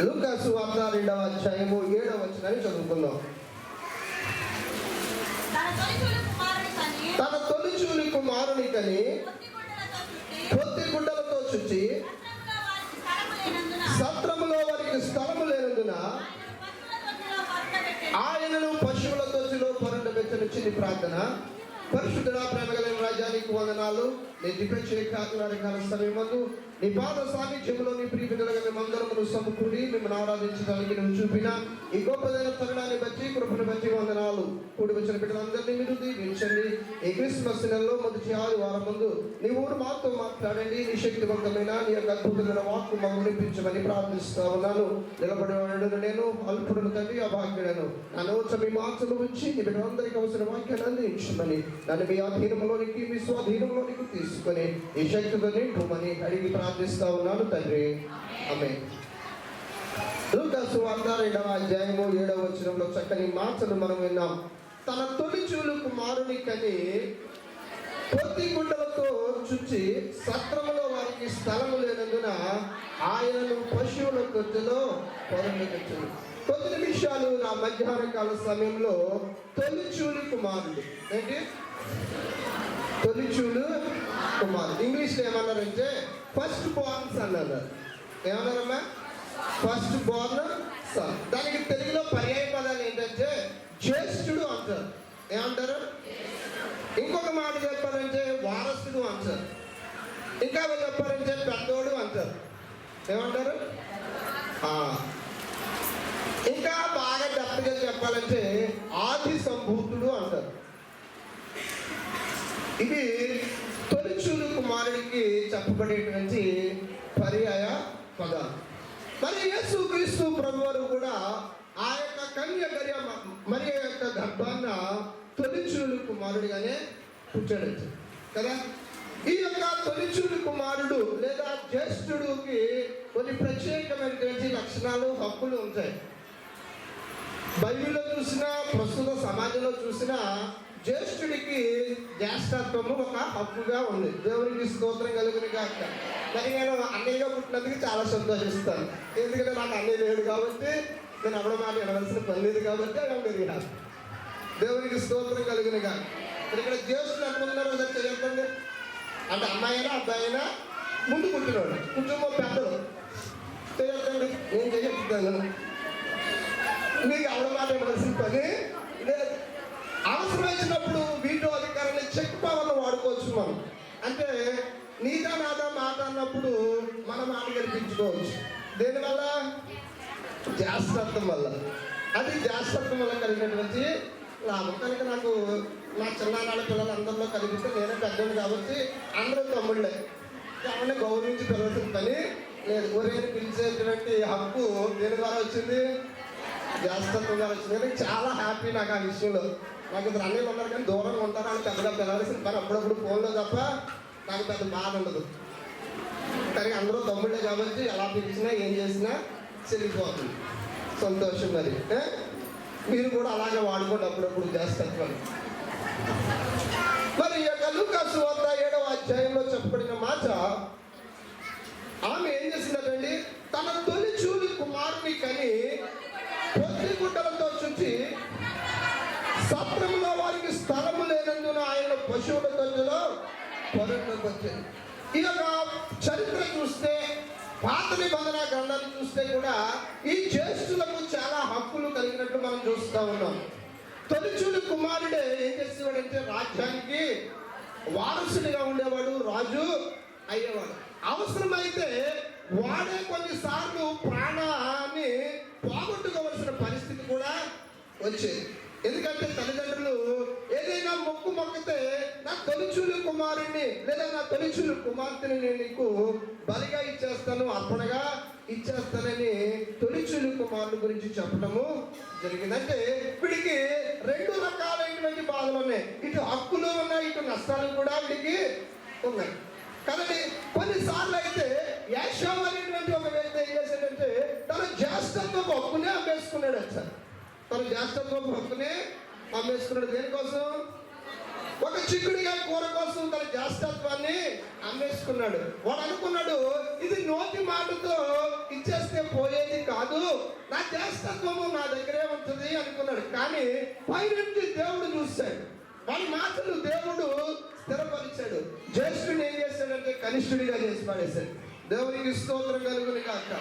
లూకా సువార్త 2వ అధ్యాయము 7వ వచనాన్ని చదువుకుందాం. తన తొలిచూలి కుమారునికని పొత్తి గుడ్డలతో చుట్టి సత్రములో వారికి స్థలము లేనందున ఆయనను పశువుల తొట్టిలో పరుండబెట్టని చిన్ని ప్రార్థన. పరిశుద్ధుడా, ప్రేమ కలిగిన రాజ్యానికి వందనాలు. నీ దివ్యకాల సమయమందు నీ పాద సాన్నిధ్యంలో నీ ప్రియమైన మేమందరము సమకూడి మిమ్మల్ని ఆరాధించడానికి నువ్వు చూపిన ఈ గొప్పదైన తరుణాన్ని బట్టి, కృపను బట్టి వందనాలు. కూడి వచ్చిన బిడ్డలందరినీ మీరు దీవించండి. ఈ క్రిస్మస్ నెలలో మొదటి ఆదివారం ముందు నీ ఊరు మాతో మాట్లాడండి. నీ శక్తివంతమైన నీ యొక్క అద్భుతమైన వాక్కు మమ్మల్ని వినిపించమని ప్రార్థిస్తా ఉన్నాను. నిలబడి నేను అల్పుడును తండ్రి, అభాగ్యుడను. నా నోచ మీ మాటలు ఉంచి నీ బిడ్డలందరికీ అవసరం వాక్యాన్ని అందించమని, నన్ను మీ అధీనంలోనికి మీ స్వాధీనంలోనికి తీసుకొని ఈ శక్తితో నింపుమని అడిగి ప్రార్థిస్తా ఉన్నాను తండ్రి. ఆమేన్. లూకా సువార్త 2వ అధ్యాయము 7వ వచనంలో చక్కని మాటలు మనం విన్నాం. తన తొలిచూలు కుమారునికని పొత్తి గుడ్డలతో చుచ్చి సత్రములో వారికి స్థలము లేనందున ఆయనను పశువుల తొట్టిలో పరుండబెట్టెను. కొద్ది నిమిషాలు నా మధ్యాహ్న కాల సమయంలో తొలిచూలి కుమారుడు ఏంటి? తొలిచూలు కుమారుడు. ఇంగ్లీష్లో ఏమన్నారంటే ఫస్ట్ బోర్న్స్ అన్నారు. ఏమన్నారమ్మా? First born son. దానికి తెలుగులో పర్యాయ పదాలు ఏంటంటే జ్యేష్ఠుడు అంటారు. ఏమంటారు? ఇంకొక మాట చెప్పారంటే వారసుడు అంటారు. ఇంకా చెప్పారంటే పెద్దోడు అంటారు. ఏమంటారు? ఇంకా బాగా డెప్త్గా చెప్పాలంటే ఆది సంభూతుడు అంటారు. ఇది తొలిచూలు కుమారుడికి చెప్పబడేటువంటి పర్యాయ పదాలు. మరి యేసు క్రీస్తు ప్రభువారు కూడా ఆ యొక్క కన్య మరి యొక్క గర్భాన్న తొలిచూలు కుమారుడిగానే పుట్టాడు కదా. ఈ యొక్క తొలిచూలు కుమారుడు లేదా జ్యేష్ఠుడికి కొన్ని ప్రత్యేకమైనటువంటి లక్షణాలు, హక్కులు ఉంటాయి. బైబిల్లో చూసినా, ప్రస్తుత సమాజంలో చూసినా జ్యేష్ఠుడికి జ్యేష్ఠత్వము ఒక హక్కుగా ఉంది. దేవునికి స్తోత్రం కలుగును గాక. మరి నేను అన్నయ్యగా పుట్టినందుకు చాలా సంతోషిస్తాను. ఎందుకంటే నాకు అన్నయ్య లేడు కాబట్టి, నేను ఎవడ మాట వినవలసిన పని లేదు కాబట్టి అలా పెరిగినాను. దేవునికి స్తోత్రం కలుగును గాక. మరి ఇక్కడ జ్యేష్ఠులు ఎంతమంది ఒకసారి చెప్పండి. అంటే అమ్మాయి అయినా అబ్బాయి అయినా ముందు పుట్టినవాడు, కుటుంబం పెద్దలు చేయొద్దండి. నేను చెప్తాను, మీకు ఎవడ మాట వినవలసిన పని లేదు. అవసరమైనప్పుడు వీటో అధికారాన్ని చెక్ పవర్ను వాడుకోవచ్చు మనం. అంటే నీదా నాదా మాట అన్నప్పుడు మన మాట గెలిపించుకోవచ్చు. దేనివల్ల? జ్యేష్ఠత్వం వల్ల. అది జ్యేష్ఠత్వం వల్ల కలిగినటువంటి లాభం. కనుక నాకు నా చిన్నానాళ్ళ పిల్లలందరిలో కలిగితే నేనే పెద్దోడు కాబట్టి అందరూ తమ్ముళ్ళే. ఎవరిని గౌరవించి పిలవలసిన పని లేదు. ఒరేని పిలిచేటువంటి హక్కు దేని ద్వారా వచ్చింది? జ్యేష్ఠత్వం ద్వారా వచ్చింది. కానీ చాలా హ్యాపీ నాకు ఆ విషయంలో. నాకు ఇద్దరు అన్నయ్యలు ఉన్నారు కానీ దూరంగా ఉంటారు. అని పెద్దగా పిలవాల్సిన పని అప్పుడప్పుడు ఫోన్లో తప్ప నాకు పెద్ద బాధ ఉండదు. కానీ అందరూ తమ్ముళ్ళే కాబట్టి ఎలా పిలిచినా ఏం చేసినా చెల్లిపోతుంది. సంతోషం. మరి మీరు కూడా అలాగే వాడుకోండి అప్పుడప్పుడు జ్యేష్ఠత్వాన్ని. మరి ఈ యొక్క లూకా సువార్త 7వ అధ్యాయంలో చెప్పబడిన మాట, ఆమె ఏం చేసిందండి? తన తొలిచూలి కుమారుని కని పొత్తి గుడ్డలతో చుట్టి సత్రంలో వారికి స్థలము లేనందున ఆయన పశువుల తొట్టిలో పరుండబెట్టెను. ఈ యొక్క చరిత్ర చూస్తే, పాత నిబంధన గ్రంథాన్ని చూస్తే కూడా ఈ జ్యేష్ఠులకు చాలా హక్కులు కలిగినట్టు మనం చూస్తూ ఉన్నాం. తొలిచూలి కుమారుడే ఏం చేసేవాడంటే రాజ్యానికి వారసుడిగా ఉండేవాడు, రాజు అయ్యేవాడు. అవసరమైతే వాడే కొన్నిసార్లు ప్రాణాన్ని పోగొట్టుకోవలసిన పరిస్థితి కూడా వచ్చేది. ఎందుకంటే తల్లిదండ్రులు ఏదైనా మొక్కితే నా తొలిచూలు కుమారుణ్ణి లేదా నా తొలిచూలు కుమార్తెని నేను నీకు బలిగా ఇచ్చేస్తాను, అర్పణగా ఇచ్చేస్తానని తొలిచూలు కుమారుని గురించి చెప్పడము జరిగిందంటే వీడికి రెండు రకాలైనటువంటి బాధలు ఉన్నాయి. ఇటు హక్కులు ఉన్నాయి, ఇటు నష్టాలు కూడా వీడికి ఉన్నాయి కదండి. కొన్నిసార్లు అయితే యాషావు అనేటువంటి ఒక వ్యక్తి ఏం చేశాడంటే తన జ్యేష్ఠత్వపు హక్కునే అమ్మేసుకున్నాడు. సార్, తన జ్యేష్ఠత్వపు హక్కునే అమ్మేసుకున్నాడు. దేనికోసం? ఒక చిక్కుడుగా కూర కోసం తన జ్యేష్ఠత్వాన్ని అమ్మేసుకున్నాడు. వాడు అనుకున్నాడు, ఇది నోటి మాటతో ఇచ్చేస్తే పోయేది కాదు, నా జ్యేష్ఠత్వము నా దగ్గరే ఉంటుంది అనుకున్నాడు. కానీ పైనుంచి దేవుడు చూశాడు, వాడి మాటలు దేవుడు స్థిరపరిచాడు. జ్యేష్ఠుడు ఏం చేశాడంటే కనిష్ఠుడిగా చేసి పడేశాడు. దేవునికి స్తోత్రం కలుగును గాక.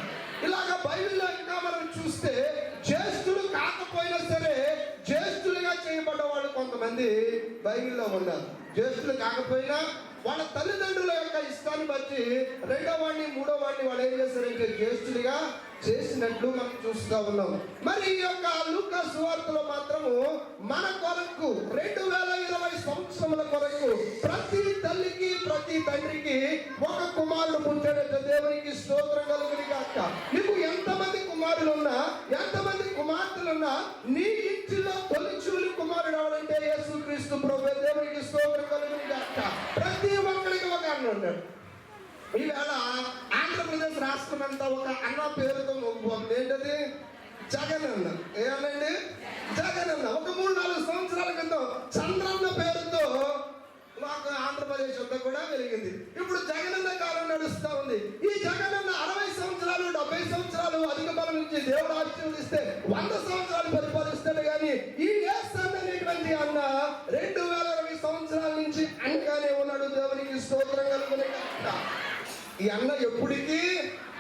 ఇలాగ బైబిల్లో ఇంకా మనం చూస్తే జ్యేష్ఠుడు కాకపోయినా సరే జ్యేష్ఠులుగా చేయబడ్డ వాళ్ళు కొంతమంది బైబిల్లో ఉన్నారు. జ్యేష్ఠులు కాకపోయినా వాళ్ళ తల్లిదండ్రుల యొక్క ఇష్టాన్ని బట్టి రెండో వాడిని మూడో వాడిని వాళ్ళు ఏం చేశారంటే జ్యేష్ఠుడిగా చేసినట్లు మనం చూస్తూ ఉన్నాం. మరి ఈ యొక్క లూకా సువార్తలో మాత్రము మన కొరకు 2020 సంవత్సరముల కొరకు ప్రతి తల్లికి ప్రతి తండ్రికి ఒక కుమారుడు పుట్టాడట. దేవునికి స్తోత్రం కలుగును గాక. నీకు ఎంతమంది కుమారులు ఉన్నా ఎంతమంది కుమార్తెలు ఉన్నా నీ ఇంటిలో తొలిచూలి కుమారుడు ఎవడంటే యేసుక్రీస్తు ప్రభువే. దేవునికి స్తోత్రం కలుగును గాక. ప్రతి ఒక్కరికి ఒక అన్న ఉన్నాడు. ఈవేళ ఆంధ్రప్రదేశ్ రాష్ట్రం అంతా ఒక అన్న పేరుతో మొగ్గుపోతుంది. ఏంటది? జగనన్న. ఏమనండి? జగనన్న. ఒక 3-4 సంవత్సరాల క్రితం చంద్రన్న పేరుతో మాకు ఆంధ్రప్రదేశ్ అంతా కూడా వెలిగింది. ఇప్పుడు జగనన్న కాలం నడుస్తూ ఉంది. ఈ జగనన్న 60 సంవత్సరాలు 70 సంవత్సరాలు అధిక బలం నుంచి దేవుడు ఆశీర్వదిస్తే 100 సంవత్సరాలు పరిపాలిస్తాడు. కానీ ఈ యేసు అనేటువంటి అన్న 2020 సంవత్సరాల నుంచి అనగానే ఉన్నాడు. దేవునికి స్తోత్రం కలుగును గాక. ఈ అన్న ఎప్పటికీ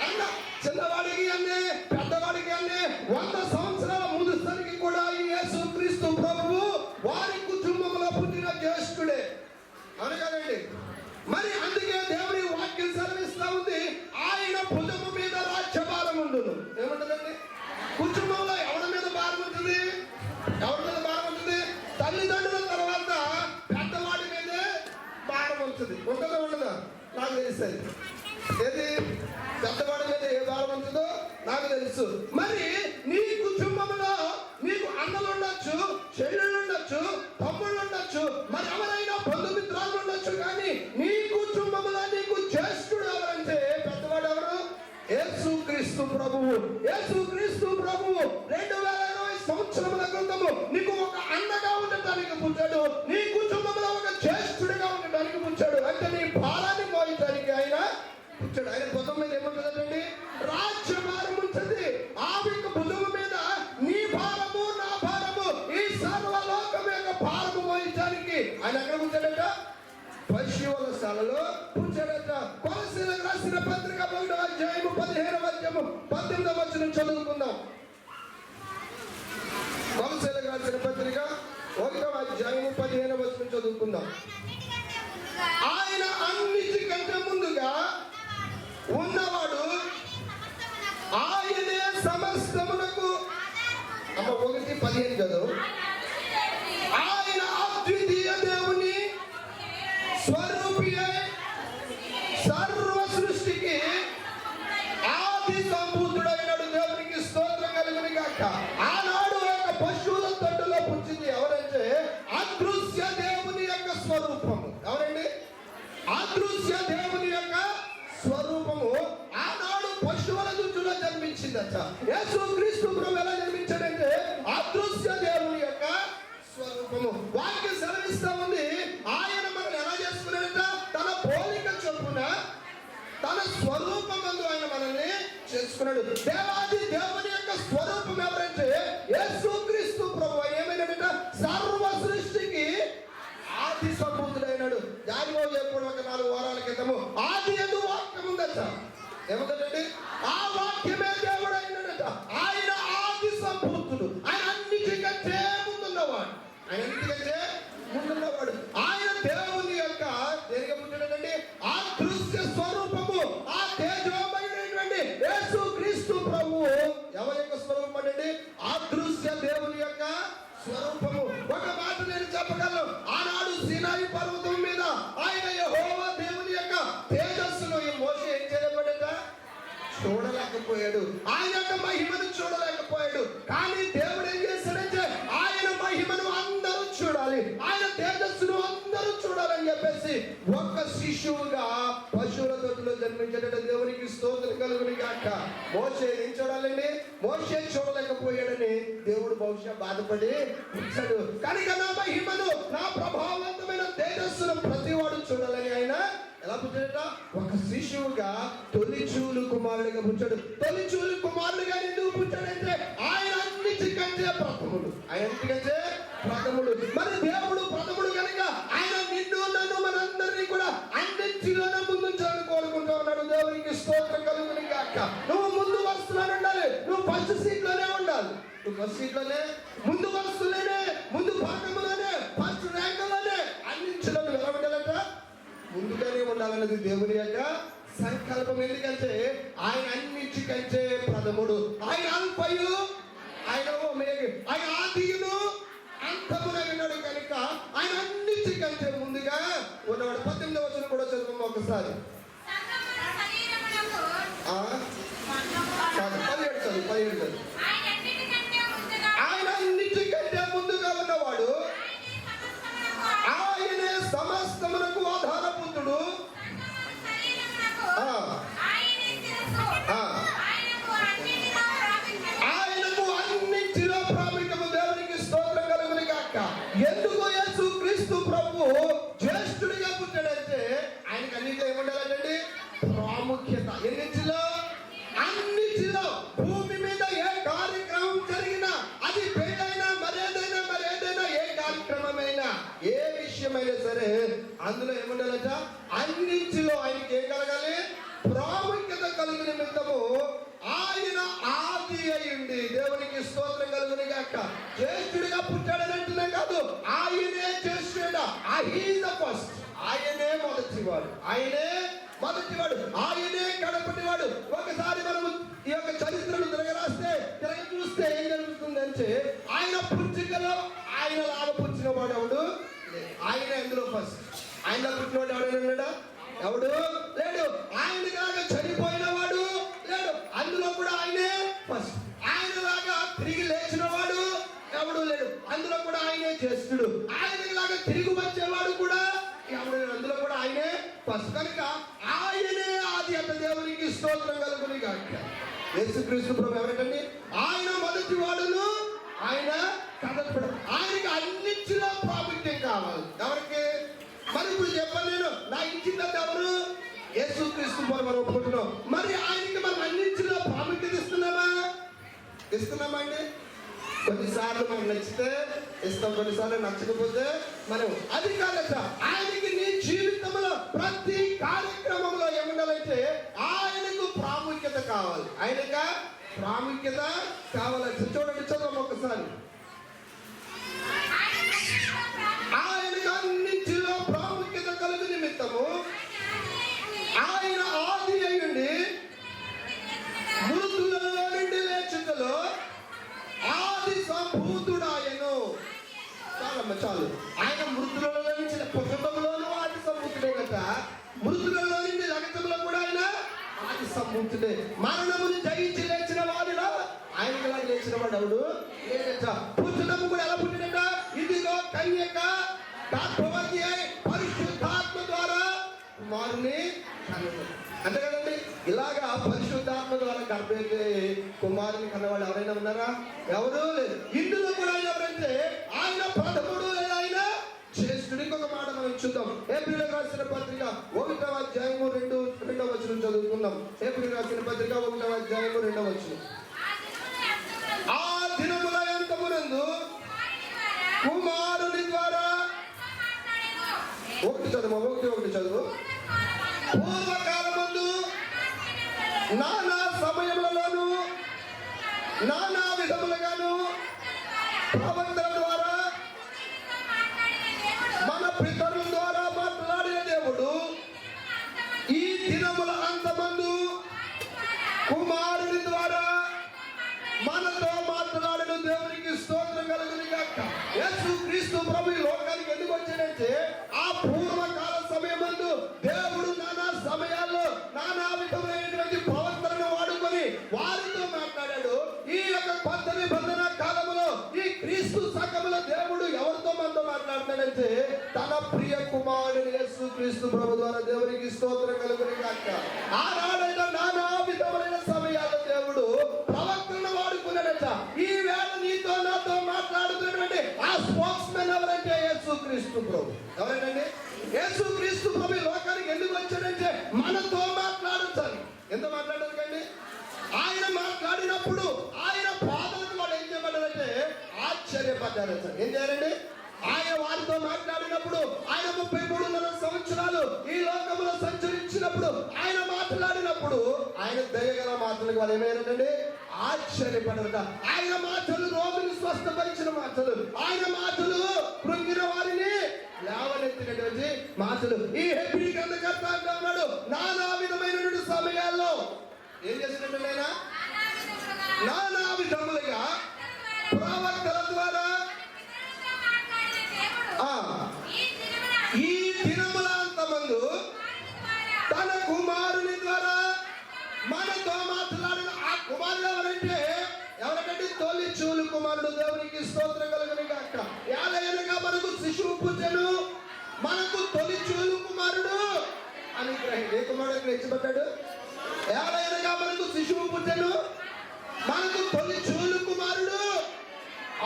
అన్న, చిన్నవాడికి అన్నే, పెద్దవాడికి అన్నే, 100 సంవత్సరాల ముదుసరికి కూడా ఈ యేసుక్రీస్తు ప్రభువు వారి కుటుంబంలో పుట్టిన జ్యేష్ఠుడే. అవును కదండి? మరి అందుకే దేవుడి వాక్యం సెలవిస్తా ఉంది, ఆయన భుజము మీద రాజ్యభారం ఉండును. ఏముంటదండి? కుటుంబంలో ఎవరి మీద భారం ఉంటుంది? ఎవరి మీద భారం ఉంటుంది? తల్లిదండ్రుల తర్వాత పెద్దవాడి మీదే భారం ఉంటుంది. ఉంటుందా ఉండదా? నాకు తెలుస్తుంది. ఏది? పెద్దవాడి మీద ఏ భారం ఉంటుందో నాకు తెలుసు. మరి నీ కుటుంబంలో నీకు అన్నలు ఉండొచ్చు, చెల్లెళ్ళు ఉండొచ్చు, తమ్ముళ్ళు ఉండొచ్చు, మరి ఎవరైనా బంధుమిత్రాలు ఉండొచ్చు. కానీ నీ కుటుంబంలో నీకు జ్యేష్ఠుడు ఎవరంటే పెద్దవాడు ఎవరు? యేసుక్రీస్తు ప్రభువు. యేసుక్రీస్తు ప్రభువు 2020 సంవత్సరముల క్రితము నీకు ఒక అన్నగా ఉండటానికి పుట్టాడు. నీ కుటుంబంలో ఒక జ్యేష్ఠుడిగా ఉండటానికి పుట్టాడు. అంటే నీ భారాన్ని మోయటానికి ఆయన పుట్టాడు. ఆయన భుజం మీద ఏముంటుందండి? రాజ్యభారం ఉంటుంది. ఆ యొక్క భుజము మీద నీ భారము నా భారము ఈ సర్వలోకం యొక్క భారము మోయించడానికి ఆయన ఎక్కడ పుట్టాడట? పశువులశాలలో పుట్టాడట. కొలస్సీలకు రాసిన పత్రిక 1వ అధ్యాయము 15వ అధ్యాయము 18వ వచనం చదువుకుందాం. కొలస్సీలకు రాసిన పత్రిక 1వ అధ్యాయము 15వ వచనం చదువుకుందాం. ఆయన అన్నిటికంటే ముందుగా ఉన్నవాడు, ఆయనే సమస్తమునకు. 1:15 చదువు. ఆయన అద్వితీయ దేవుని స్వరూపి సర్వ సృష్టికి ఆది సంభూతుడైనడు. దేవునికి స్తోత్రం కలుగును గాక. ఆనాడు ఒక పశువుల తొట్టులో పుట్టింది ఎవరంటే అదృశ్య దేవుని యొక్క స్వరూపము. ఎవరండి? అదృశ్య దేవుని యొక్క స్వరూపము ఆనాడు పశువుల దుట్టులో జన్మించిందట. యేసుక్రీస్తు ప్రభువు ఎలా జన్మించాడంటే అదృశ్య దేవుని యొక్క స్వరూపము. వాక్యం సెలవిస్తా ఉంది, ఆయన మనల్ని ఎలా చేసుకున్నాడంట? తన పోలిక చొప్పున తన స్వరూపమందు ఆయన మనల్ని చేసుకున్నాడు. దేవాది దేవుని యొక్క స్వరూపం ఎవరంటే యేసుక్రీస్తు ప్రభువు. ఆయన ఏమైనాడంట? సర్వ సృష్టికి ఆది సంభూతుడైనాడు. దానిలో ఎప్పుడు ఒక 4 వారాల క్రితము ఆది యందు వాక్యం ఉందట. ఏముందండి? ఆ వాక్యమే దేవుడు అయినాడట. ఆయన ఆది సంభూతుడు. ఆయన అన్నిటికంటే ముందున్నవాడు. ఆయన అన్నిటికంటే ముందున్నవాడు. ఆయన దేవుని యొక్క దేనిగా పుట్టాడండి? ఆ దృశ్య స్వరూపము, ఆ తేజోమయుడైనటువంటి యేసుక్రీస్తు ప్రభువు ఎవరి యొక్క స్వరూపం అండి? ఆ దృశ్య దేవుని యొక్క స్వరూపము. ఒక మాట నేను చెప్పగలను, ఆనాడు సీనాయి పర్వతం మీద ఆయన యెహోవా దేవుని యొక్క తేజస్సును ఈ మోషే ఏం చేయలేకపోయాడట? చూడలేకపోయాడు. ఆయన యొక్క మహిమను చూడలేకపోయాడు. కానీ దేవుడు ఏం చేశాడంటే ఆయన మహిమను అందరూ చూడాలి, ఆయన తేజస్సును అందరూ చూడాలని చెప్పేసి ఒక్క శిశువుగా పశువుల తొట్టులో జన్మించాడట. దేవునికి స్తోత్రం కలుగును గాక. మోషే ఏం చూడాలండి? మోషే చూడలేకపోయాడని దేవుడు బహుశా బాధపడి వచ్చాడు. కనుక నా మహిమను, నా ప్రభావవంతమైన తేజస్సును ప్రతివాడు చూడాలని ఆయన ఎలా పుట్టాడట? ఒక శిశువుగా తొలిచూలు కుమారుడిగా పుట్టాడు. తొలిచూలు కుమారుడిగా ఎందుకు పుట్టాడంటే ఆయన అన్నిటికంటే ప్రథముడు. ఆయన అన్నిటికంటే ప్రథముడు. మరి దేవుడు ప్రథముడు కనుక ఆయన నిన్ను నన్ను మనందరినీ కూడా అన్నింటిలోనే ముందుంచాలని కోరుకుంటూ ఉన్నాడు. దేవునికి స్తోత్రం కలుగును గాక. నువ్వు ముందు వరుసలోనే ఉండాలి. నువ్వు ఫస్ట్ సీట్ లోనే ఉండాలి. నువ్వు ఫస్ట్ సీట్ లోనే, ముందు వరుసలోనే, ముందు భాగంలోనే, ఫస్ట్ ర్యాంక్ లోనే అన్నింటిలో నువ్వు ఎలా ఉండాలంట? ముందుగానే ఉండాలన్నది దేవుని యొక్క సంకల్పం. ఎందుకంటే ఆయన అన్నిటికంటే ప్రథముడు. ఆయన అల్ఫయు, ఆయన ఓమేగా, ఆయన ఆదియును అంతమునైనాడు కనుక ఆయన అన్నిటికంటే ముందుగా ఉన్నవాడు. 18వ వచనం కూడా చదువు ఒకసారి. 17 చదువు. ఆయన అన్నిటికంటే ముందుగా ఉన్నవాడు, ఆయనే సమస్తమునకు ఆధారపుత్రుడు, ఆయనకు అన్నిటిలో ప్రాముఖ్యము. దేవునికి స్తోత్రం కలుగును గాక. ఎందుకు యేసు క్రీస్తు ప్రభు జ్యేష్ఠుడిగా పుట్టాడంటే ఆయనకు అన్నిటిలో ఏముండాలండి? ప్రాముఖ్యత. ఎన్నిటిలో? అన్నిటిలో. భూమి మీద ఏ కార్యక్రమం జరిగినా, అది పెళ్ళైనా మరేదైనా ఏ కార్యక్రమమైనా, ఏ విషయమైనా సరే అందులో ఏముండాలట? అన్నింటిలో ఆయనకి ఏం కలగాలి? ప్రాముఖ్యత కలిగిన నిమిత్తము ఆయన ఆది అయ్యింది. దేవునికి స్తోత్రం కలుగును గాక. జ్యేష్ఠుడిగా పుట్టాడని అంటున్నాం కాదు, ఆయనే జ్యేష్ఠుడు. ఫస్ట్. ఆయనే మొదటివాడు. ఆయనే మొదటివాడు. ఆయనే కడపటివాడు. ఒకసారి మనము ఈ యొక్క చరిత్రను తిరగ చూస్తే ఏం జరుగుతుందంటే ఆయన పుట్టుకలో ఆయన లాగా పుట్టిన వాడు ఎవడు? ఆయన ఎందులో ఫస్ట్. ఆయనలో పుట్టినవాడు ఎవడైనా ఉన్నాడా? ఎవడు లేడు. ఆయనలాగా చనిపోయిన వాడు లేడు. అందులో కూడా ఆయనే ఫస్ట్. ఆయనలాగా తిరిగి లేచిన వాడు ఎవడు లేడు. అందులో కూడా ఆయనే జ్యేష్ఠుడు. ఆయనలాగా తిరిగి వచ్చేవాడు కూడా ఎవడు లేడు. అందులో కూడా ఆయనే ఫస్ట్. కనుక ఆయనే ఆది అంత. దేవునికి స్తోత్రం కలుగును గాక. యేసుక్రీస్తు ప్రభు ఎవరండి? ఆయన మొదటి వాడును, ఆయన కదపడు. ఆయనకి అన్నింటిలో ప్రాముఖ్యం కావాలి. ఎవరికి? మరి ఇప్పుడు చెప్పాను నేను, నా ఇచ్చిందంత ఎవరు? యేసుక్రీస్తు ప్రభు మనం ఒప్పుకుంటున్నాం. మరి ఆయనకి మనం అన్నింటిలో ప్రాముఖ్యత ఇస్తున్నామా అండి? కొన్నిసార్లు మనకు నచ్చితే ఇస్తాం, కొన్నిసార్లు నచ్చకపోతే మనం అది కాదట. ఆయనకి నీ జీవితంలో ప్రతి కార్యక్రమంలో ఏముండాలంటే ఆయనకు ప్రాముఖ్యత కావాలి. ఆయనక ప్రాముఖ్యత కావాలంటే చూడండి, చదువు ఒకసారి. ఆయనకు అన్నింటిలో ప్రాముఖ్యత కలుగు నిమిత్తము ఆయన ఆది అయ్యుండి మృతులలో నుండి లేచుటలో ఆది సంభూతుడాయను. చాలు. ఆయన మృతులలో నుంచి కుటుంబంలోనూ ఆది సంభూతుడే కదా. మృతులలో నుండి లగతంలో కూడా ఆయన ఆది సంభూతుడే. మరణమును జయించి లేచిన వాడిలో ఆయనకి ఎలా లేచిన వాడు ఎవడు లేదట. పుట్టడం కూడా ఎలా పుట్టినట? ఇదిగో కన్యక గర్భవతి అయి పరిశుద్ధాత్మ ద్వారా కుమారుని అంతే కదండి. ఇలాగా పరిశుద్ధాత్మ ద్వారా గర్భవతి కుమారుని కన్నవాళ్ళు ఎవరైనా ఉన్నారా? ఎవరు లేదు. ఇందులో కూడా ఎవరంటే ఆయన ప్రథముడు, ఆయన జ్యేష్ఠుడు. ఇంకొక మాట మనం చూద్దాం. ఏప్రిల్ రాసిన పత్రిక 1వ అధ్యాయము 2వ వచనం చదువుకుందాం. ఏప్రిల్ రాసిన పత్రిక 1వ అధ్యాయము 2వ వచనం. ఆ దినముల అంతమునందు కుమారుని ద్వారా ఒకటి చదువు. పూర్వకాలమందు నానా సమయములలోను నానా విధములుగాను ప్రవక్తల ద్వారా మన పితరుల ద్వారా మాట్లాడిన దేవుడు ఈ దినముల అంతమందు కుమారుని ద్వారా మనతో మాట్లాడిన దేవునికి స్తోత్రం కలుగును గాక. యేసు క్రీస్తు ప్రభు ఈ లోకానికి ఎందుకు వచ్చాడంటే ఆ పూర్వకాల సమయమందు దేవుడు నానా సమయాల్లో నానా విధమైనటువంటి ప్రవక్తలను వాడుకొని వారితో మాట్లాడాడు. ఈ యొక్క కొత్త నిబంధన కాలంలో ఈ క్రీస్తు సంఘములో దేవుడు ఎవరితో మనతో మాట్లాడతాడంటే తన ప్రియ కుమారుడు యేసు క్రీస్తు ప్రభు ద్వారా. దేవునికి స్తోత్రం కలుగును గాక. ఆనాడైనా నానా విధమైన సమయాల్లో దేవుడు ప్రవక్తలను వాడుకున్నాడట. ఈ వేళ నీతో నాతో ఇప్పుడు ఆయన మాట్లాడినప్పుడు ఆయన దయగల మాటలకు వాళ్ళు ఏమైనారండి, ఆశ్చర్యపడట. ఆయన మాటలు రోగులు స్వస్థపరిచిన మాటలు, ఆయన మాటలు కృంగిన వారిని లేవనెత్తినటువంటి మాటలు. ఈ హెబ్రీ గ్రంథకర్త అంటూ ఉన్నాడు, నానా విధమైన సమయాల్లో ఏం చేసినట్టు ఆయన నానా విధములుగా ప్రవక్తల ద్వారా ఈ దినములంతమందు తన కుమారుని ద్వారా మనతో మాట్లాడిన ఆ కుమారుడు ఎవరంటే తొలి చూలు కుమారుడు. దేవునికి స్తోత్రం కలుగును గాక. ఏలయనగా మనకు శిశువు పుట్టెను, మనకు తొలి చూలు కుమారుడు అనుగ్రహం. ఏ కుమారుడు ఇచ్చబడ్డాడు? ఏలయనగా మనకు శిశువు పుట్టెను, మనకు తొలి చూలు కుమారుడు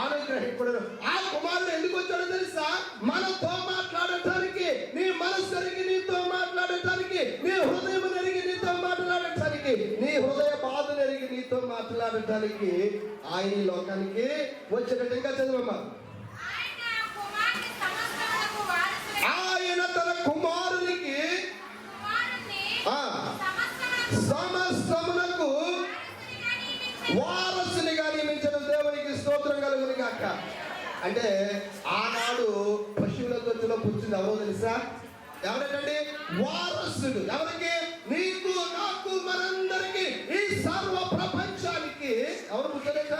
అనుగ్రహింపుడు. ఆ కుమారుడు ఎందుకు వచ్చాడో తెలుసా? మనతో మాట్లాడటానికి, నీ మనస్సు ఎరిగి నీతో మాట్లాడటానికి, నీ హృదయం ఎరిగి నీతో మాట్లాడటానికి, నీ హృదయ బాధలు ఎరిగి నీతో మాట్లాడటానికి ఆయన ఈ లోకానికి వచ్చేటట్టు. ఇంకా చదువమ్మా. ఆయన తన కుమారునికి సమస్తమునకు వారసునిగా నియమించడం. దేవునికి స్తోత్రం కలుగును గాక. అంటే ఆనాడు పశువుల తొట్టులో కూర్చుంది ఎవరో తెలుసా? ఎవరండి? వారసుడు. ఎవరికి? నీకు, నాకు, మనందరికి, ఈ సర్వ ప్రపంచానికి ఎవరు పుట్టలేక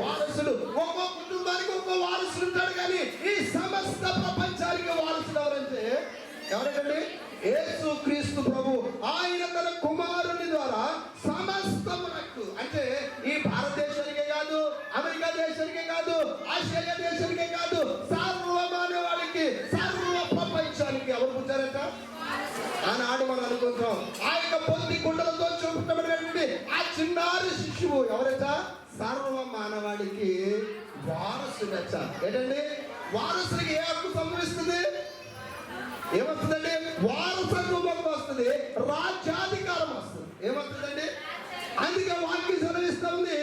వారసుడు. ఒక్కో కుటుంబానికి ఒక్కో వారసుడు ఉంటాడు, కానీ ఈ సమస్త ప్రపంచానికి వారసుడు ఎవరంటే ఎవరండి? యేసు క్రీస్తు ప్రభు. ఆయన తన కుమారుని ద్వారా సమస్తమునకు, అంటే ఈ భారతదేశానికే కాదు, అమెరికా దేశానికే కాదు, ఆస్ట్రేలియా దేశానికే కాదు, సర్వమానవాళికి, సర్వ ప్రపంచానికి ఎవరు పుట్టారట? ఆనాడు మనం అనుకుంటాం ఆ యొక్క పొంది కుండలతో చూపబడినటువంటి ఆ చిన్నారి శిశువు ఎవరట? సర్వ మానవాళికి వారసుడట. ఏంటండి? వారసుడికి ఏ హక్కు సంభవిస్తుంది? ఏమొస్తుందండి? వారసత్వం వస్తుంది, రాజ్యాధికారం వస్తుంది. ఏమొస్తుందండి? అందుకే వాక్యం సెలవిస్తుంది,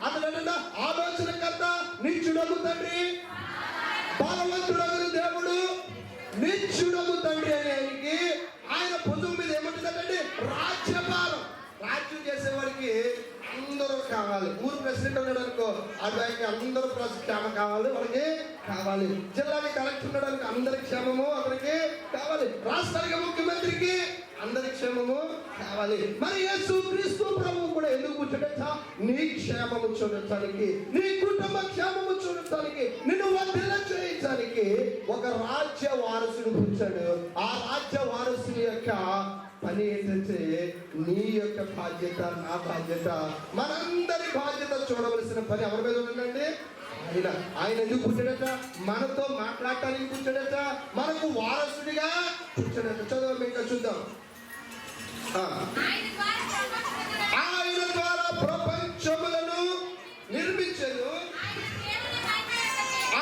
అతడు ఆలోచనకర్త, నిత్యుడగు తండ్రి, బలవంతుడగు దేవుడు, నిత్యుడగు తండ్రి అనేకి ఆయన భుజం మీద ఏముంటుందంటే రాజ్యభారం. రాజ్యం చేసేవాడికి అందరూ కావాలి. ఊరు ప్రెసిడెంట్ ఉన్నాడు అనుకో, అతనికి అందరూ క్షేమ కావాలి, వాళ్ళకి కావాలి. జిల్లాకి కలెక్టర్ ఉండడానికి అందరి క్షేమము అతనికి కావాలి. రాష్ట్రానికి ముఖ్యమంత్రికి అందరి క్షేమము కావాలి. మరి యేసు క్రీస్తు ప్రభువు కూడా ఎందుకు పుట్టాడట? నీ క్షేమము చూడటానికి, నీ కుటుంబ క్షేమము చూడటానికి, నిన్ను వర్ధిల్ల చేయించడానికి ఒక రాజ్య వారసుడు పుట్టాడు. ఆ రాజ్య వారసుని యొక్క పని ఏంటంటే నీ యొక్క బాధ్యత, నా బాధ్యత, మనందరి బాధ్యత చూడవలసిన పని ఎవరి మీద ఉందండి? ఆయన ఎందుకు పుట్టాడట? మనతో మాట్లాడటానికి పుట్టాడట, మనకు వారసుడిగా పుట్టాడట. చదువు ఇంకా చూద్దాం. ఆయన ద్వారా ప్రపంచములను నిర్మించను,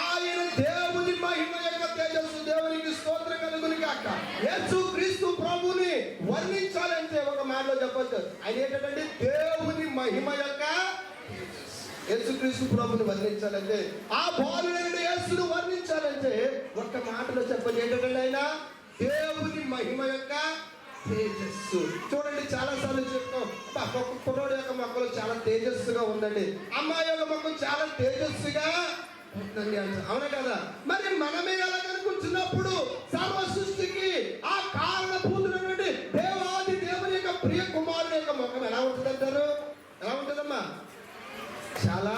ఆయన దేవుని మహిమ యొక్క తేజస్సు. దేవునికి స్తోత్రం కలుగును గాక. యేసు క్రీస్తు ప్రభుని వర్ణించాలంటే ఒక మాటలో చెప్పొచ్చు, ఆయన ఏంటంటే దేవుని మహిమ యొక్క యేసుక్రీస్తు ప్రభుని వర్ణించాలంటే, ఆ బాలుడైన యేసును వర్ణించాలంటే ఒక్క మాటలో చెప్పండి, ఏంటంటే ఆయన దేవుని మహిమ యొక్క తేజస్సు. చూడండి, చాలా సార్లు చెప్తాం, ఒక్కొక్క కుర్రోడు యొక్క మొక్కలు చాలా తేజస్సుగా ఉందండి, అమ్మాయి యొక్క మొక్కలు చాలా తేజస్సుగా ఉందండి అంట. అవునా కదా? మరి మనమే ఎలా కనుకుంటున్నప్పుడు సర్వ సృష్టికి ఆ కారణభూతుడైనటువంటి దేవాది దేవుని యొక్క ప్రియ కుమారుడు యొక్క మొక్కం ఎలా ఉంటుంది అంటారు? ఎలా ఉంటుందమ్మా? చాలా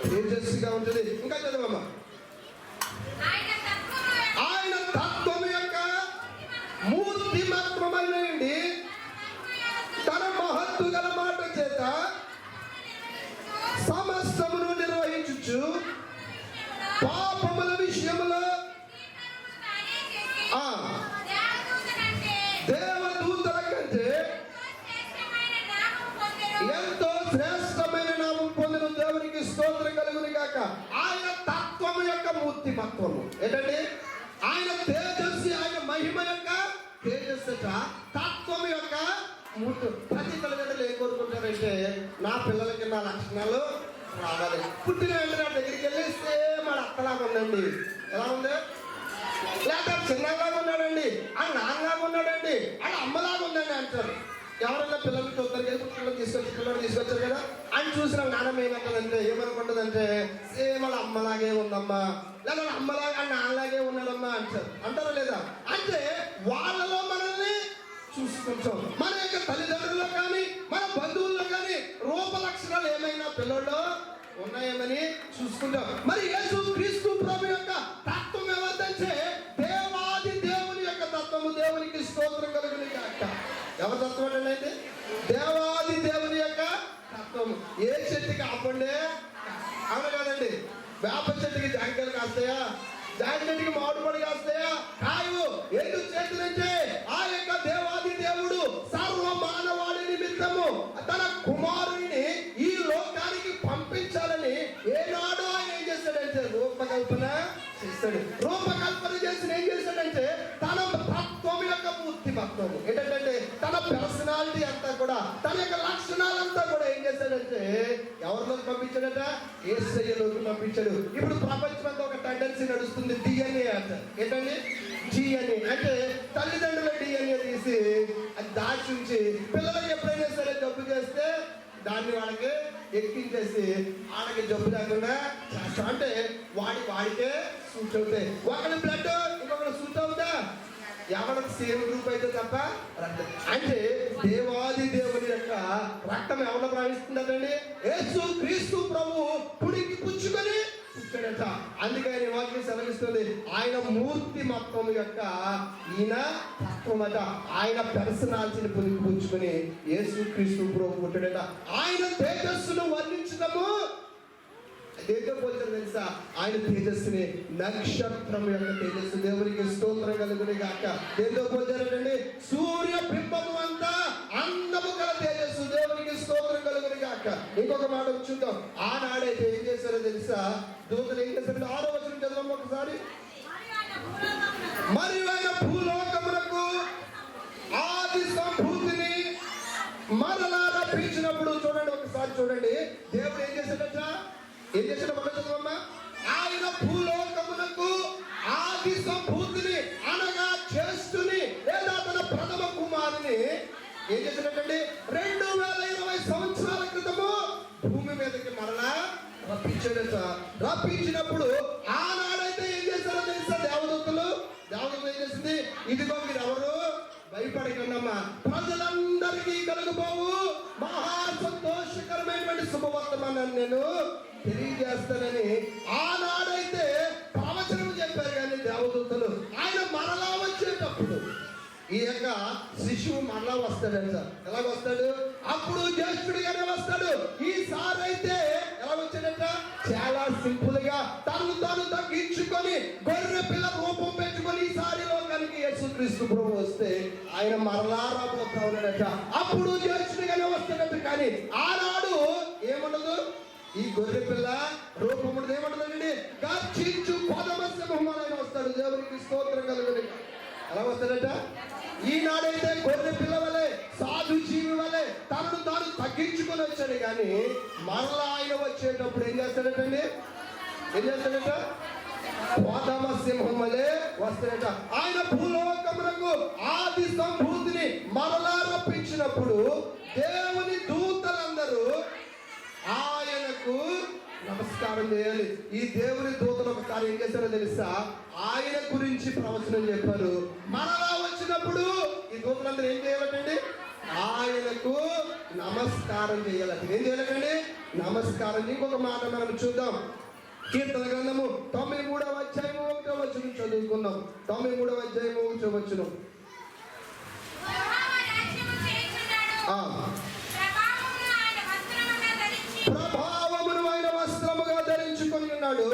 తేజస్సుగా ఉంటుంది. ఇంకా చదవమ్మా. ఆయన తత్వం యొక్క మూర్తిమత్వమైనది తన మహత్తు గల మాట చేత సమస్తమును నిర్వహించుచు పాపముల విషయములో దేవదూతల కంటే ఎంతో శ్రేష్టమైన నామం పొందిన. దేవునికి స్తోత్రం కలుగును గాక. ఆయన తత్వము యొక్క మూర్తిమత్వము ఏంటండి? ఆయన తేజస్సు, ఆయన మహిమ యొక్క తేజస్సు, తత్వం యొక్క మూర్తి. ప్రతి తల్లిదండ్రులు ఏం కోరుకుంటారంటే నా పిల్లలకి నా లక్షణాలు రావాలి. పుట్టిన వెంటనే దగ్గరికి వెళ్ళి సేమ్ ఆడ అత్తలాగా ఉందండి, ఎలా ఉంది? లేక చిన్నలాగా ఉన్నాడండి, ఆ నాన్నలాగా ఉన్నాడండి, ఆడ అమ్మలాగా ఉందండి అంటారు. ఎవరైనా పిల్లలు చూస్తారు కదా, పిల్లలు తీసుకొచ్చారు కదా, అని చూసిన నాన్నమ్మ ఏమనుకుంటుందంటే సేమ్ వాళ్ళ అమ్మలాగే ఉందమ్మా, లేదా వాళ్ళ అమ్మలాగా నాన్నలాగే ఉన్నాడమ్మా అంటారు. అంటారా లేదా? అంటే వాళ్ళలో మనల్ని చూసుకుంటాం. మన యొక్క తల్లిదండ్రుల్లో కానీ మన బంధువుల్లో కానీ రూప లక్షణాలు ఏమైనా పిల్లల్లో ఉన్నాయేమని చూసుకుంటాం. మరి యేసు క్రీస్తు ప్రభు యొక్క తత్వం ఏమంటే దేవాది దేవుని యొక్క తత్వము. దేవునికి స్తోత్రం కలుగును గాక. ఎవరి తత్వం అంటే దేవాది దేవుని యొక్క తత్వము. ఏ చెట్టుకి ఆపండి, అవును కాదండి. వేప చెట్టుకి జాంకాయలు కాస్తాయా? జాంకాయ చెట్టుకి మామిడి పడి కాస్తాయా? కాయవు. ఎందుకు చేతులంటే ఆ యొక్క దేవాది దేవుడు సర్వ మానవాళి నిమిత్తము తన కుమారుని ఈ లోకానికి పంపించాలని ఏనాడో ఆయన ఏం చేస్తాడంటే రూపకల్పన చేస్తాడు. రూపకల్పన చేసి ఏం చేస్తాడంటే తన తత్వం యొక్క మూర్తిమత్వము ఏంటంటే తన పర్సనాలిటీ అంతా కూడా, తన యొక్క లక్షణాలంతా కూడా ఏం చేశాడంటే ఎవరిలోకి పంపించాడట? యేసయ్యలోకి పంపించాడు. ఇప్పుడు ప్రపంచం అంతా ఒక టెండెన్సీ నడుస్తుంది, DNA అంట. ఏంటండి DNA అంటే తల్లిదండ్రుల DNA తీసి అది దాచి ఉంచి పిల్లలకి ఎప్పుడైనా సరే జబ్బు చేస్తే దాన్ని వాళ్ళకి ఎక్కించేసి వాళ్ళకి జబ్బు లేకుండా చేస్తాం. అంటే వాడికే సూట్ అవుతాయి. ఒకరి బ్లడ్ ఇంకొకరు సూట్ అవుతా, ఎవరికి సేమ్ గ్రూప్ అయితే తప్ప రక్తం. అంటే దేవాది దేవుని యొక్క రక్తం ఎవరిలో ప్రవహిస్తుందండి? యేసు క్రీస్తు ప్రభు పుడికి పుచ్చుకొని పుచ్చాడట. అందుకని వాక్యం సెలవిస్తుంది ఆయన మూర్తి మొత్తం యొక్క ఈయన తత్వమట. ఆయన పర్సనాలిటీని పుడికి పుచ్చుకొని యేసు క్రీస్తు ప్రభు పుట్టాడట. ఆయన తేజస్సును వర్ణించడము దేంతో పోల్చారు తెలుసా? ఆయన తేజస్సుని నక్షత్రం యొక్క తేజస్సు. దేవునికి స్తోత్రం కలుగును గాక. దేంతో పోల్చారండి? సూర్య బింబము అంతా అందము గల తేజస్సు. దేవునికి స్తోత్రం కలుగును గాక. ఇంకొక మాట చూద్దాం. ఆనాడైతే ఏం చేశారో తెలుసా? దూతలు ఏం చేశారు? 6వ వచనం చదవం ఒకసారి. మరియు ఆయన భూలోకమునకు ఆది సంభూతిని మరలా రప్పించినప్పుడు చూడండి, ఒకసారి చూడండి. దేవుడు ఏం చేశాడట? ఏం చేసిన చదవమ్మా? ఆయన భూలోకమునకు ఆది సంభూతిని అనగా జ్యేష్ఠుని లేదా తన ప్రథమ కుమారుని ఏం చేసినట్టండి 2020 సంవత్సరాల క్రితము భూమి మీదకి మరలా రప్పించాడట. రప్పించినప్పుడు ఆనాడైతే ఏం చేశారో తెలుసా? దేవదూతలు ఏం చేసింది? ఇదిగో మీరు ఎవరు భయపడకండమ్మా, ప్రజలందరికీ కలుగుపోవు మహా సంతోషకరమైనటువంటి శుభవర్తమానాన్ని నేను తెలియజేస్తానని ఆనాడైతే ప్రవచనం చెప్పారు. కానీ దేవదూతలు ఆయన మరలా వచ్చేటప్పుడు ఈ యొక్క శిశువు మరలా వస్తాడంట. ఎలా వస్తాడు? అప్పుడు జ్యేష్ఠుడిగానే వస్తాడు. ఈసారి అయితే ఎలా వచ్చాడంట? చాలా సింపుల్ గా తను తగ్గించుకొని గొర్రె పిల్ల రూపం పెట్టుకొని ఈసారి లోకానికి యేసుక్రీస్తు ప్రభు వస్తే ఆయన మరలా రాబోతా ఉన్నాడట. అప్పుడు జ్యేష్ఠుడిగానే వస్తాడట. కానీ ఆనాడు ఏముండదు? ఈ గొర్రె పిల్ల రూపముడు ఏమంటుందండి? గర్జించు పదమ సింహమునైన వస్తాడు. దేవునికి స్తోత్రం కలుగును. ఎలా వస్తాడట? ఈనాడైతే గొర్రె పిల్ల వలె సాధు జీవి వలె తనను తాను తగ్గించుకొని వచ్చాడు. కానీ మరలా ఆయన వచ్చేటప్పుడు ఏం చేస్తాడటండి? ఏం చేస్తాడట? పదమ సింహం వలె వస్తాడట. ఆయన భూలోకమునకు ఆది సంభూతిని మరలా రప్పించినప్పుడు దేవుని దూతలందరూ ఆయనకు నమస్కారం చేయాలి. ఈ దేవుని దూతలు ఒకసారి ఏం చేశారో తెలుసా? ఆయన గురించి ప్రవచనం చెప్పారు. మరలా వచ్చినప్పుడు ఈ దూతలందరూ ఏం చేయాలండి? ఆయనకు నమస్కారం చేయాలంట. ఏం చేయాలండి? నమస్కారం. ఇంకొక మాట మనం చూద్దాం. కీర్తన గ్రంథము 93వ అధ్యాయము 1వ వచనం చదువుకుందాం. 93వ అధ్యాయము 1వ వచనం. ప్రభావమును ఆయన వస్త్రముగా ధరించుకొని ఉన్నాడు.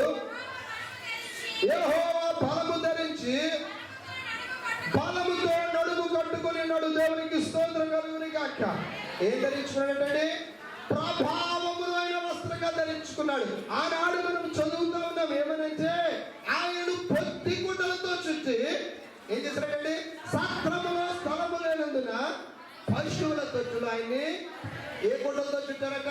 యెహోవా బలము ధరించి బలముతో నడుము కట్టుకొని ఉన్నాడు. దేవునికి స్తోత్రం కలుగును గాక. ఏం ధరించుకున్నాడంటే ప్రభావమును ఆయన వస్త్రంగా ధరించుకున్నాడు. ఆనాడు మనం చదువుతా ఉన్నాం ఏమనంటే ఆయనను పొత్తి గుడ్డలతో చుట్టి ఏం చేశాడండి? సక్రమంగా స్థలము లేనందున పశువుల తొట్టులు ఆయన్ని ఏ గుడ్డలతో చుట్టారట?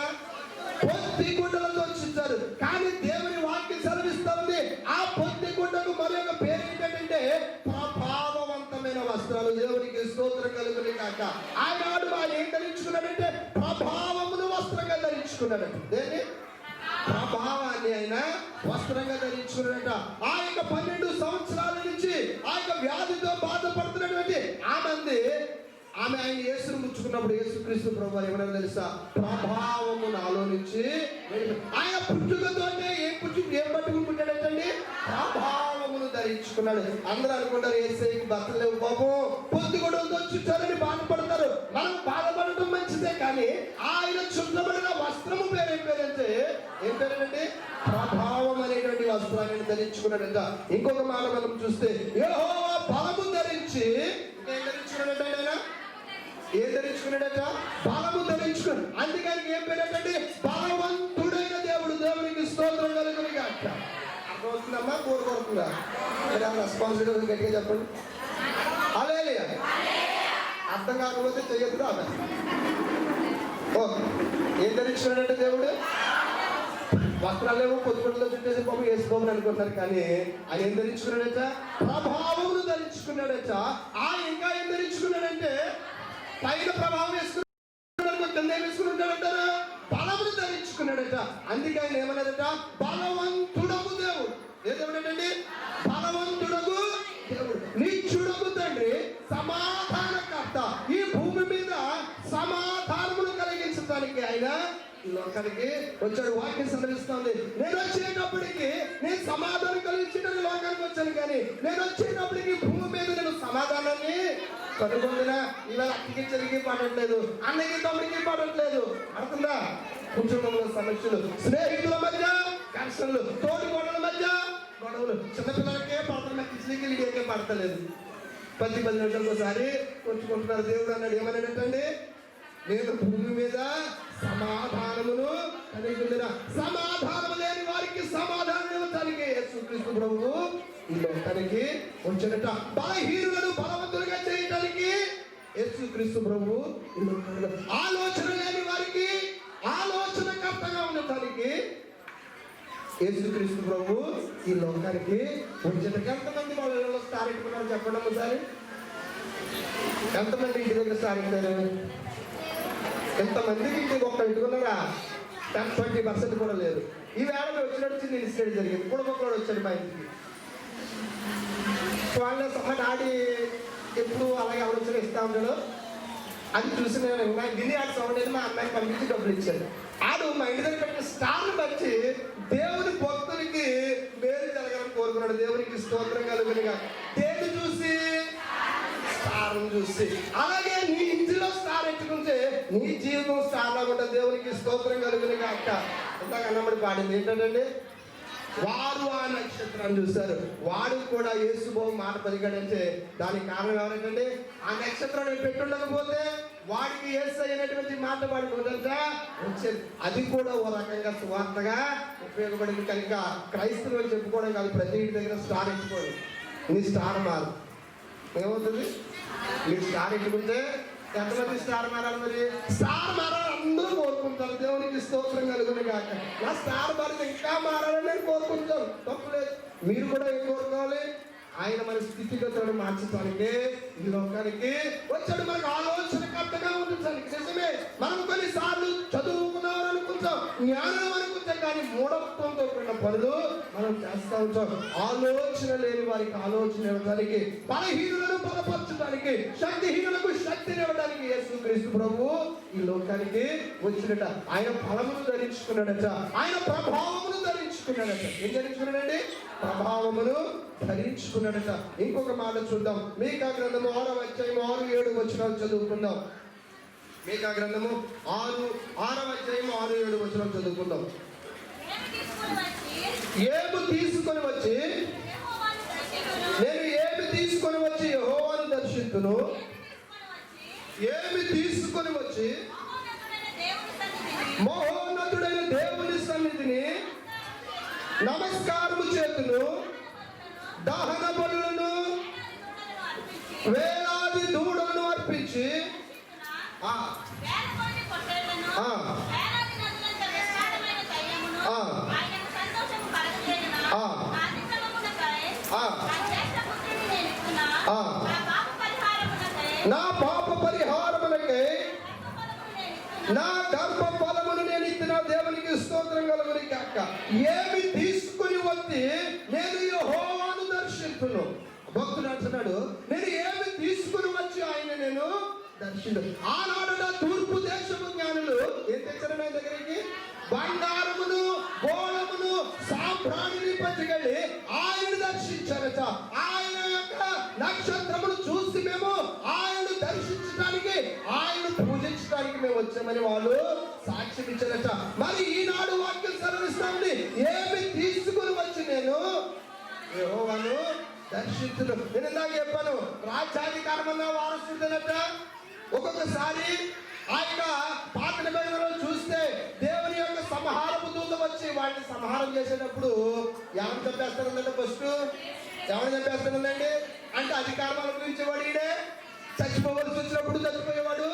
పొత్తి గుడ్డలతో చుట్టారు. కానీ దేవుని వాక్యం సెలవిస్తా ఉంది ఆ పొత్తి గుడ్డకు మరొక పేరు ఏంటంటే ప్రభావవంతమైన వస్త్రాలు. దేవునికి స్తోత్రం కలుగును గాక. ఆనాడు ఆయన ఏం ధరించుకున్నాడట. దేన్ని? ప్రభావాన్ని ఆయన వస్త్రంగా ధరించుకున్నాడట. ఆ యొక్క 12 సంవత్సరాల నుంచి ఆ యొక్క వ్యాధితో బాధపడుతున్నటువంటి ఆమె ఆయన యేసును ముచ్చుకున్నప్పుడు యేసుక్రీస్తు ప్రభువు ఏమన్నా తెలుసా? ప్రభావము నాలో నుంచి ఆయన పుట్టుకతోనే ఏం పట్టుకుంటున్నాడంటండి? ప్రభావమును ధరించుకున్నాడు. అందరూ అనుకుంటారు యేసయ్యకి బట్టలు లేవు బాబు, పొద్దుగొడవలతో చుట్టాలని బాధపడతారు. మనం బాధపడటం మంచిదే, కానీ ఆయన చుట్టబడిన వస్త్రము పేరు ఏం పేరేంటి? ప్రభావం అనేటువంటి వస్త్రాన్ని ధరించుకున్నాడంట. ఇంకొక మాట మనం చూస్తే యెహోవా బలము ధరించి ఏం ధరించుకున్నాడంట? ఆయన ఏం ధరించుకున్నాడట? బలము ధరించుకున్నాడు. అందుకని ఏం పేరేటండి? బలవంతుడైన దేవుడు. దేవునికి స్తోత్రం కలుగును గాక. అర్థమవుతుందమ్మా? కోరుకుంటుందా? రెస్పాన్సిబిలిటీ గట్టిగా చెప్పండి. హల్లెలూయా. అర్థం కాకపోతే చెయ్యొద్దు. ఆమె ఓకే. ఏం ధరించుకున్నాడంటే దేవుడు? వస్త్రాలు ఏమో పొద్దుపొట్టులో చుట్టేసి పాపం వేసుకోమని అనుకుంటున్నారు, కానీ ఆయన ఏం ధరించుకున్నాడట? ప్రభావమును ధరించుకున్నాడట. ఇంకా ఏం ధరించుకున్నాడంటే పైన ప్రభావం వేసుకున్నాడు, కింద ఏం వేసుకున్నాడంటారా? బలమును ధరించుకున్నాడట. అందుకే ఆయన ఏమన్నాడట? బలవంతుడగు దేవుడు. ఏ దేవుడండి? బలవంతుడగు దేవుడు, నిత్యుడగు తండ్రి, సమాధానకర్త. ఈ భూమి మీద సమాధానమును కలిగించడానికి ఆయన ఈ లోకానికి వచ్చాడు. వాక్యం సందర్శిస్తుంది. నేను వచ్చేటప్పటికి నేను సమాధానం కలిగించడానికి లోకానికి వచ్చాను, కానీ నేను వచ్చేటప్పటికి భూమి మీద నేను సమాధానాన్ని కనుగొందిన. ఇవాళ అక్కడికి చెరిగి పడట్లేదు, అన్నకి తమ్ముడికి పడట్లేదు. అర్థందా? కుటుంబంలో సమస్యలు, స్నేహితుల మధ్య ఘర్షణలు, తోటి గొడవల మధ్య గొడవలు, చిన్నపిల్లలకే పడతారు, కిచెన్కి లీడియాకే పడతలేదు. 10 నిమిషాలకు ఒకసారి కొట్టుకుంటున్నారు. దేవుడు అన్నాడు ఏమన్నాడంటండి? నేను భూమి మీద సమాధానమును కలిగి ఉండిన, సమాధానము లేని వారికి సమాధానం ఇవ్వటానికి యేసుక్రీస్తు ప్రభువు ఈ లోకానికి వచ్చాడట. బలహీనులను బలవంతులుగా చేయటానికి యేసుక్రీస్తు ప్రభువు ఈ లోకానికి, ఆలోచన లేని వారికి ఆలోచనకర్తగా ఉండటానికి యేసుక్రీస్తు ప్రభువు ఈ లోకానికి వచ్చాడట. ఎంతమంది వాళ్ళలో స్టార్ ఎట్టుకున్నారు చెప్పండి ఒకసారి. ఎంతమంది ఇంటి దగ్గర స్టార్ ఎట్టారు? ఎంతమందికి ఇంటికి ఒక్క పెట్టుకున్నారా? 10-20% కూడా లేదు. ఈ వేళలో వచ్చినట్టు నేను ఇన్సిడెంట్ జరిగింది. కుటుంబంలో వచ్చాడు మా ఇంటికి. వాళ్ళ మా డాడీ ఎప్పుడు అలాగే ఎవరు వచ్చినా ఇస్తా ఉంటాడు. అది చూసి నేను గిన్నె ఆడు సౌండ్ అయితే మా అమ్మాయికి పంపించి డబ్బులు ఇచ్చాడు. ఆడు మా ఇంటి దగ్గర పెట్టిన స్టార్ని బట్టి దేవుని భక్తునికి మేలు జరగాలని కోరుకున్నాడు. దేవునికి స్తోత్రం కలుగునిగా. దేని చూసి? స్టార్ని చూసి. అలాగే నీ ఇంటిలో స్టార్ ఎట్టుకుంటే నీ జీవితం స్టార్ లాగా దేవునికి స్తోత్రం కలుగునిగా. అక్క ఇందాక అన్నబడి పాడింది ఏంటంటే, వారు ఆ నక్షత్రాన్ని చూశారు, వాడు కూడా యేసుబాబు మాట పలికాడంటే దానికి కారణం ఎవరంటే ఆ నక్షత్రాన్ని పెట్టుండకపోతే వాడికి యేసు అయినటువంటి మాట వాడుకుంటా వచ్చేది. అది కూడా ఓ రకంగా సువార్తగా ఉపయోగపడింది. కనుక క్రైస్తవులు చెప్పుకోవడం కాదు, ప్రతి ఇంటి దగ్గర స్టార్ ఎట్టుకోండి. నీ స్టార్ మారు. ఏమవుతుంది? మీరు స్టార్ ఎట్టుకుంటే ఎంతమంది స్టార్ మారాలి? మరి స్టార్ మారాలి అందరూ కోరుకుంటారు. దేవునికి స్తోత్రం కలుగును గాక. నా స్టార్ మారితే ఇంకా మారాలని నేను కోరుకుంటాను, తప్పులేదు. మీరు కూడా ఏం కోరుకోవాలి? ఆయన మన స్థితిగతులను మార్చడానికి ఈ లోకానికి వచ్చాడు, మనకు ఆలోచనకర్తగా ఉండటానికి. నిజమే, మనం కొన్నిసార్లు చదువుకున్నామని అనుకుంటాం, జ్ఞానం అనుకుంటాం, కానీ మూఢత్వంతో కూడిన పనులు మనం చేస్తూ ఉంటాం. ఆలోచన లేని వారికి ఆలోచన ఇవ్వడానికి, బలహీనులను బలపరచడానికి, శక్తిహీనులకు శక్తిని ఇవ్వడానికి యేసుక్రీస్తు ప్రభువు ఈ లోకానికి వచ్చినట. ఆయన బలమును ధరించుకున్నాడట, ఆయన ప్రభావమును ధరించుకున్నాడట. ఏం ధరించుకున్నాడండి? ప్రభావమును ధరించుకున్నాడట. ఇంకొక మాట చూద్దాం. మీకా గ్రంథము 6వ అధ్యాయం 6-7 వచనాలు చదువుకుందాం. మీకా గ్రంథము 6వ అధ్యాయం 6-7 వచనాలు చదువుకుందాం. ఏమి తీసుకొని వచ్చి నేను ఏమి తీసుకొని వచ్చి యెహోవాను దర్శించును, ఏమి తీసుకొని వచ్చి మహోన్నతుడైన దేవుని సన్నిధిని నమస్కారము చేతును, దహన బలులను వేలాది దూడలను అర్పించి నా పాప పరిహారమునకై నా గర్భ ఫలమును నేను ఇచ్చిన దేవునికి స్తోత్రం కలుగును గాక. ఏమి తీసుకుని వచ్చి నేను యెహోవాను దర్శించును. భక్తుడు అంటున్నాడు, నేను ఏమి తీసుకుని వచ్చి ఆయన నేను దర్శించు. ఆనాడు తూర్పు దేశము జ్ఞానులు ఏం తెచ్చారని ఆయన దగ్గరికి? బంగారమును, గోళమును, సాంబ్రాణిని పట్టుకెళ్ళి ఆయన దర్శించారట. ఆయన యొక్క నక్షత్రమును చూసి మేము ఆయన దర్శించడానికి, ఆయన పూజించడానికి మేము వచ్చామని వాళ్ళు సాక్ష్యం ఇచ్చారట. మరి ఈనాడు వాక్యం సెలవిస్తామని ఏమి తీసుకుని వచ్చి నేను యెహోవాను దర్శించును. నేను ఇందాక చెప్పాను, రాజ్యాధికారమన్న వారసుడనట. ఒక్కొక్కసారి ఆయన పాత నిబంధనలో చూస్తే దేవుని యొక్క సంహారపు దూత వచ్చి వాటిని సంహారం చేసేటప్పుడు ఎవరిని చంపేస్తారంటే ఫస్ట్ ఎవరిని చంపేస్తారండి అంటే అధికారం అనుభవించేవాడు ఈడే, చచ్చిపోవలసి వచ్చినప్పుడు చచ్చిపోయేవాడు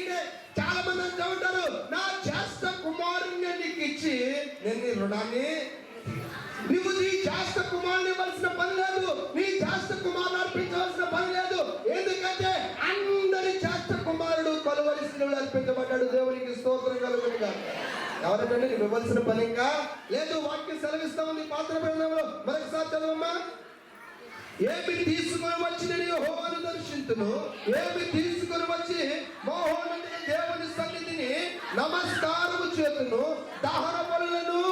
ఈడే. చాలా మంది అంటూ ఉంటారు, నా జ్యేష్ఠ కుమారుణ్ణి నీకు ఇచ్చి నేను నీ రుణాన్ని, నువ్వు నీ జ్యేష్ఠ కుమారుని ఇవ్వాల్సిన పని లేదు, నీ జ్యేష్ఠ కుమారుని అర్పించవలసిన పని లేదు. ఎందుకంటే అందరి జ్యేష్ఠ కుమారుడు కొలవలసిన అర్పించబడ్డాడు. దేవునికి స్తోత్రం కలుగును గాక. ఎవరంటే నీకు ఇవ్వాల్సిన పని ఇంకా లేదు. వాక్యం సెలవిస్తా ఉంది పాత నిబంధనలో. మరొకసారి చదవమ్మా. ఏమి తీసుకుని వచ్చి నేను యెహోవాను దర్శించును, ఏమి తీసుకుని వచ్చి మహోన్నతుడైన దేవుని సన్నిధిని నమస్కారము చేతును, దహన బలులను,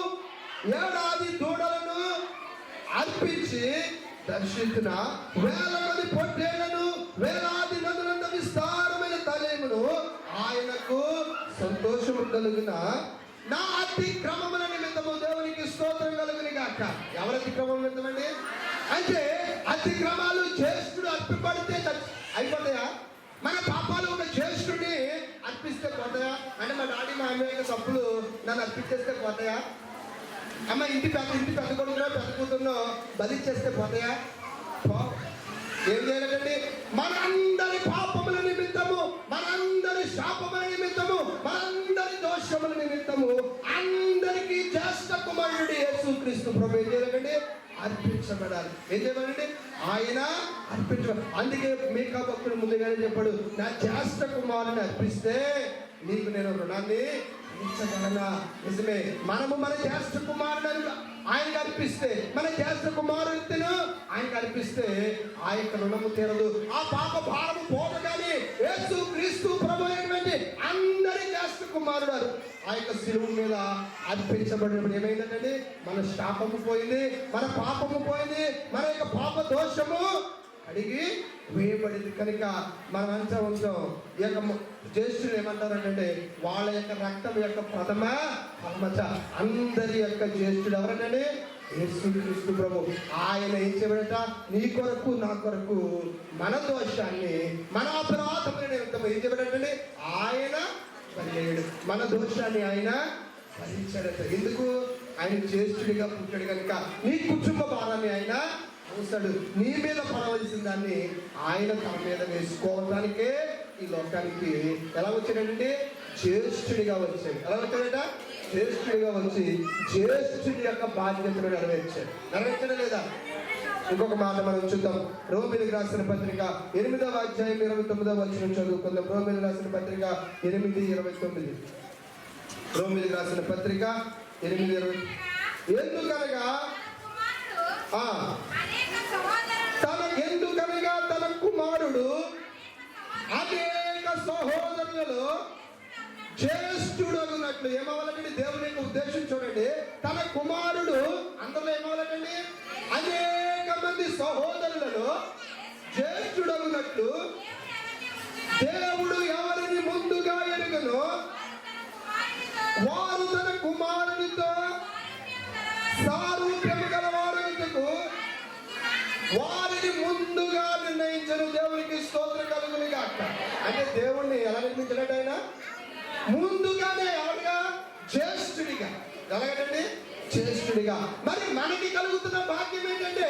ఏడాది దూడలను అర్పించి దర్శించిన, వేల మంది పొట్టేళ్లను, వేలాది నదులంత విస్తారమైన తలేమును ఆయనకు సంతోషము కలుగున నా అతిక్రమముల నిమిత్తము. దేవునికి స్తోత్రం కలుగును గాక. ఎవరి అతిక్రమం నిమిత్తమండి? అంటే అతిక్రమాలు జ్యేష్ఠుడు అర్పింపడితే అయిపోతాయా? మన పాపాలు ఒక జ్యేష్ఠుడిని అర్పిస్తే పోతాయా? అంటే మా డాడీ మా అమ్మ యొక్క తప్పులు నన్ను అర్పించేస్తే పోతాయా? అమ్మ ఇంటి పెద్ద కొడుకునో పెద్ద కూతురునో బలిచ్చేస్తే పోతాయా? ఏం చేయాలండి? మనందరి పాపముల నిమిత్తము, మనందరి శాపముల నిమిత్తము, మనందరి దోషముల నిమిత్తము అందరికీ జ్యేష్ఠ కుమారుడు యేసుక్రీస్తు ప్రభు ఏం చేయాలండి? అర్పించబడాలి. ఏం చేయాలండి? ఆయన అర్పించబడాలి. అందుకే మీకా భక్తుడు ముందుగానే చెప్పాడు, నా జ్యేష్ఠ కుమారుని అర్పిస్తే నీకు నేను రుణాన్ని తీర్చగలనా? నిజమే. మనము మన జ్యేష్ఠ కుమారుడు ఆయనకు అర్పిస్తే, మన జ్యేష్ఠ కుమారుడిను ఆయనకు అర్పిస్తే ఆ యొక్క రుణము తీరదు, ఆ పాప భారము పోగగానే యేసుక్రీస్తు ప్రభు అయినటువంటి అందరి జ్యేష్ఠ కుమారుడు ఆ యొక్క శిలువ మీద అర్పించబడినప్పుడు ఏమైందండి? మన శాపము పోయింది, మన పాపము పోయింది, మన యొక్క పాప దోషము అడిగి వేయబడింది. కనుక మనం అంతా ఉంచాం. ఈ యొక్క జ్యేష్ఠులు ఏమంటారంటే వాళ్ళ యొక్క రక్తం యొక్క ప్రథమ ఫలమచ్చ. అందరి యొక్క జ్యేష్ఠుడు ఎవరంటే యేసుక్రీస్తు ప్రభు. ఆయన ఏం చేయబడట? నీ కొరకు నా కొరకు మన దోషాన్ని, మన అపరాధముల నిమిత్తం ఏం చేయబడటండి? ఆయన పనిచేయడు. మన దోషాన్ని ఆయన భరించాడట. ఎందుకు? ఆయన జ్యేష్ఠుడిగా పుట్టాడు కనుక నీ కుటుంబ భారాన్ని ఆయన చూస్తాడు. నీ మీద పడవలసిన దాన్ని ఆయన తన మీద వేసుకోవడానికే ఈ లోకానికి ఎలా వచ్చాడంటే జ్యేష్ఠుడిగా వచ్చాడు. ఎలా వచ్చాడట? జ్యేష్ఠుడిగా వచ్చి జ్యేష్ఠుడి యొక్క బాధ్యతను నెరవేర్చడం లేదా? ఇంకొక మాట మనం చూద్దాం. రోమిలికి రాసిన పత్రిక 8వ అధ్యాయం 29వ వచనం చదువుకుందాం. రోమిలికి రాసిన పత్రిక 8:29. రోమిలికి రాసిన పత్రిక 8:20. ఎందుకనగా ఎందుకనగా తన కుమారుడు అనేక సహోదరులలో జ్యేష్ఠుడగునట్లు ఏమవ్వాలంటే దేవుని యొక్క ఉద్దేశం చూడండి. తన కుమారుడు అందరిలో ఏమవ్వాలండి? అనేక మంది సహోదరులలో జ్యేష్ఠుడగునట్లు దేవుడు ఎవరిని ముందుగా ఎరుగను వారు తన కుమారునితో సారూప్యము గలవారుకు వారిని ముందుగా నిర్ణయించను. దేవునికి స్తోత్రం కలుగును గాక. అంటే దేవుణ్ణి ఎలా నిర్మించినట్టు? ఆయన ముందుగానే ఎవరిగా? జ్యేష్ఠుడిగా. ఎలాగండి? జ్యేష్ఠుడిగా. మరి మనకి కలుగుతున్న భాగ్యం ఏంటంటే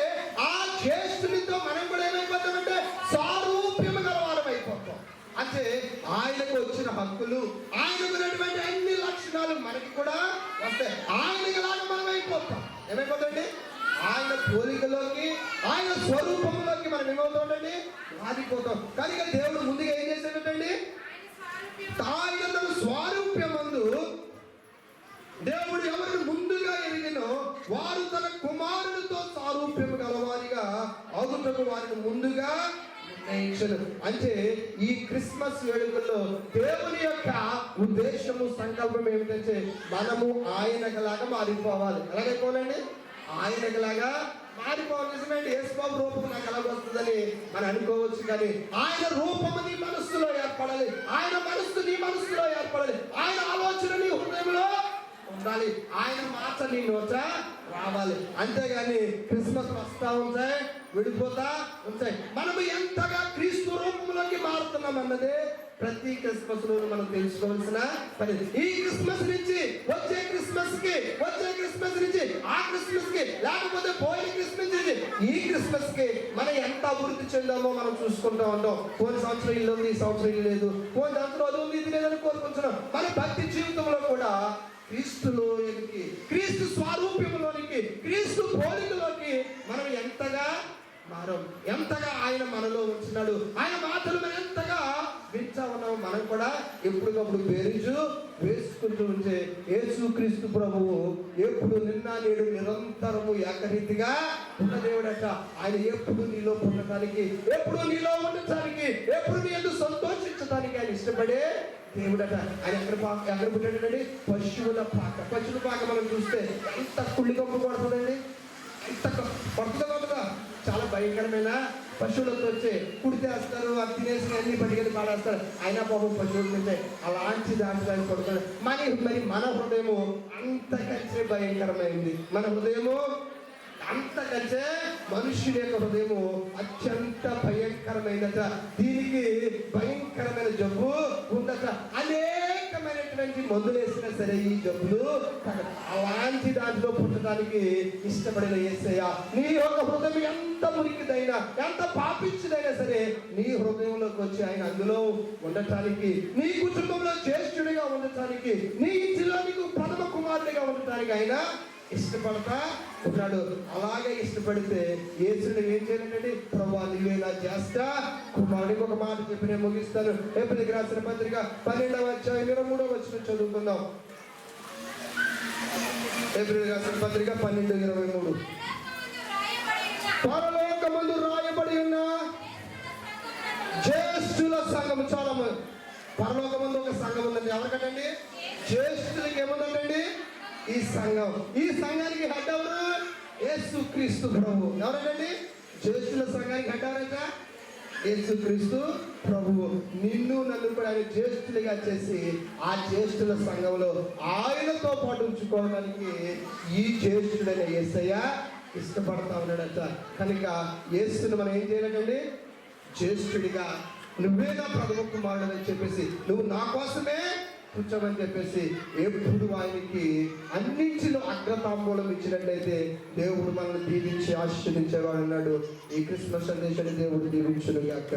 ఆ జ్యేష్ఠుడితో మనం కూడా ఏమైపోతామంటే సారూప్యము గలవారం అయిపోతాం. అంటే ఆయనకు వచ్చిన హక్కులు, ఆయనకు ఉన్నటువంటి అన్ని లక్షణాలు మనకి కూడా వస్తాయి. ఆయనకి లాగా మనం అయిపోతాం. ఏమైపోతాండి? ఆయన పోలికలోకి, ఆయన స్వరూపంలోకి మనం ఏమవుతామండి? ఆదిపోతాం. కనుక దేవుడు ముందుగా ఏం చేశాడండి? ఆయన తన స్వారూప్యమందు కొరకు వారిని ముందుగా నిర్ణయించను. అంటే ఈ క్రిస్మస్ వేడుకల్లో దేవుని యొక్క ఉద్దేశము, సంకల్పం ఏమిటంటే మనము ఆయనలాగా మారిపోవాలి. ఎలాగైపోవాలండి? ఆయనలాగా మారిపోవాలి. నిజమేంటి, యేసుబాబు రూపం నాకు ఎలాగ వస్తుందని మనం అనుకోవచ్చు, కానీ ఆయన రూపము నీ మనస్సులో ఏర్పడాలి. ఆయన మనస్సు నీ మనస్సులో ఏర్పడాలి. ఆయన ఆలోచన నీ హృదయంలో ఉండాలి. ఆయన మాట నీ నోట రావాలి. అంతేగాని క్రిస్మస్ వస్తా ఉంటాయి, విడిపోతా ఉంటాయి. మనము ఎంతగా క్రీస్తు రూపంలోకి మారుతున్నాం అన్నదే ప్రతి క్రిస్మస్ రోజు మనం తెలుసుకోవాల్సిన పని. ఈ క్రిస్మస్ నుంచి వచ్చే క్రిస్మస్ కి, వచ్చే క్రిస్మస్ నుంచి ఆ క్రిస్మస్ కి, లేకపోతే పోయిన క్రిస్మస్ నుంచి ఈ క్రిస్మస్ కి మనం ఎంత అభివృద్ధి చెందామో మనం చూసుకుంటూ ఉంటాం. పోయిన సంవత్సరం ఇల్లు ఉంది, ఈ సంవత్సరం ఇల్లు లేదు, పోయిన సంవత్సరం అది ఉంది, ఇది లేదని కోరుకుంటున్నాం. మన భక్తి జీవితంలో కూడా క్రీస్తులోనికి, క్రీస్తు స్వరూప్యంలోనికి, క్రీస్తు పోలికలోకి మనం ఎంతగా మారం, ఎంతగా ఆయన మనలో ఉంటున్నాడు, ఆయన మాటలు మనం ఎంతగా వింటా ఉన్నాము. మనం కూడా ఎప్పటికప్పుడు బేరీజు వేసుకుంటూ ఉంటే యేసు క్రీస్తు ప్రభువు ఎప్పుడు నిన్న నేడు నిరంతరము ఏకరీతిగా ఉన్న దేవుడట. ఆయన ఎప్పుడు నీలో ఉండటానికి, ఎప్పుడు నీలో ఉండటానికి, ఎప్పుడు నీ ఎందుకు సంతోషించడానికి ఆయన ఇష్టపడే దేవుడట. ఆయన ఎక్కడ పుట్టాడండి? పశువుల పాక. పశువుల పాక మనం చూస్తే ఎంత కుళ్ళి కప్పు పడుతుందండి, ఎంత పడుతుందా? చాలా భయంకరమైన పశువులతో వచ్చే కుడితేస్తారు, అది తినేసి అన్ని పట్టుకెళ్ళి పాడేస్తారు. అయినా పాపం పశువులు తింటే అలాంటి దాంట్లో పడుతుంది. మరి మన హృదయము అంతకంటే భయంకరమైంది. మన హృదయము అంతకంటే మనుష్యుడి యొక్క హృదయము అత్యంత భయంకరమైనట. దీనికి భయంకరమైన జబ్బు ఉందట. అనేకమైనటువంటి మందులు వేసినా సరే ఈ జబ్బులు అలాంటి దాంట్లో పుట్టడానికి ఇష్టపడిన యేసయ్య నీ యొక్క హృదయం ఎంత మురికిదైనా, ఎంత పాపించిదైనా సరే నీ హృదయంలోకి వచ్చి ఆయన అందులో ఉండటానికి, నీ కుటుంబంలో జ్యేష్ఠుడిగా ఉండటానికి, నీ ఇంటిలో నీకు ప్రథమ కుమారుడిగా ఉండటానికి ఆయన ఇష్టపడతా ఉన్నాడు. అలాగే ఇష్టపడితే యేసుని ఏం చేయాలంటే, ప్రభువా నీవే నా జ్యేష్ఠ కుమారుడికి ఒక మాట చెప్పి నేను ముగిస్తాను. ఏప్రిల్కి రాసిన పత్రిక 12వ అధ్యాయం 23వ వచనం చదువుకుందాం. ఏప్రిల్ రాసిన పత్రిక 12:23. పరలోకమందు రాయబడి ఉన్న జ్యేష్ఠుల సంఘం. చాలా పరలోకమందు ఒక సంఘం ఉందండి. ఎవరికంటండి? జ్యేష్ఠులకి ఏముందండి? ఈ సంఘం. ఈ సంఘానికి హెడ్ ఎవరు? యేసు క్రీస్తు ప్రభు. ఎవరండి? జ్యేష్ఠుల సంఘానికి హెడ్ ఎవరైతే యేసు క్రీస్తు ప్రభువు. నిన్ను నన్ను కూడా ఆయన జ్యేష్ఠులుగా చేసి ఆ జ్యేష్ఠుల సంఘంలో ఆయనతో పాటు ఉంచుకోవడానికి ఈ జ్యేష్ఠుడైన యేసయ్య ఇష్టపడతా ఉన్నాడట. కనుక యేసుని మనం ఏం చేయాలండి? జ్యేష్ఠుడిగా నువ్వే నా ప్రథమ కుమారుడు అని చెప్పేసి, నువ్వు నా కోసమే కూర్చోమని చెప్పేసి ఎప్పుడు ఆయనకి అన్నింటిలో అగ్రతాంబూలం ఇచ్చినట్లయితే దేవుడు మనల్ని దీవించి ఆశీర్వదించేవాడు అన్నాడు. ఈ క్రిస్మస్ సందేశాన్ని దేవుడు దీవించును గాక.